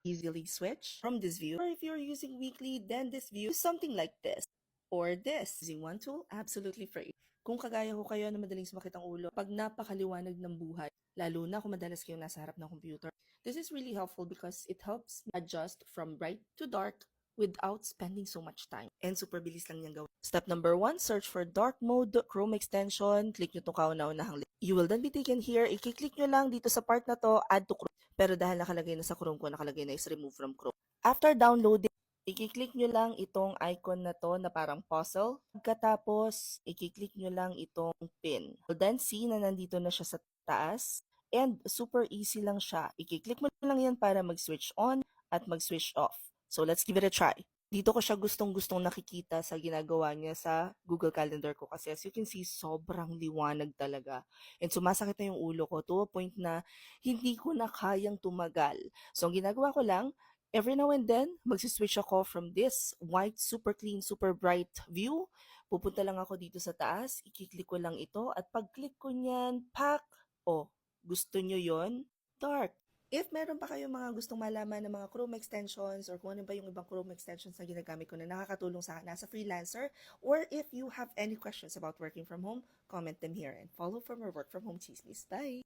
easily switch from this view. Or if you're using weekly, then this view is something like this. Or this. Using one tool, absolutely free. Kung kagaya ko kayo na madaling sumakit ang ulo, pag napakaliwanag ng buhay, lalo na kung madalas kayong nasa harap ng computer, this is really helpful because it helps me adjust from bright to dark without spending so much time. And super bilis lang niyang gawin. Step number 1, search for dark mode Chrome extension. Click nyo itong kauna-unahang link. You will then be taken here. I-click nyo lang dito sa part na to, add to Chrome. Pero dahil nakalagay na sa Chrome ko, nakalagay na is remove from Chrome. After downloading, i-click nyo lang itong icon na to na parang puzzle. Pagkatapos, i-click nyo lang itong pin. You'll then see na nandito na siya sa taas. And super easy lang siya. I-click mo lang yan para mag-switch on at mag-switch off. So let's give it a try. Dito ko siya gustong-gustong nakikita sa ginagawa niya sa Google Calendar ko kasi as you can see, sobrang liwanag talaga. And sumasakit na yung ulo ko to a point na hindi ko na kayang tumagal. So ang ginagawa ko lang, every now and then, magsiswitch ako from this white, super clean, super bright view. Pupunta lang ako dito sa taas, i-click ko lang ito at pag-click ko niyan, pak! Oh, gusto nyo yon? Dark. If meron pa kayong mga gustong malaman ng mga Chrome extensions or kung ano ba yung ibang Chrome extensions na ginagamit ko na nakakatulong sa akin as a freelancer, or if you have any questions about working from home, comment them here and follow for more work from home chismis. Bye!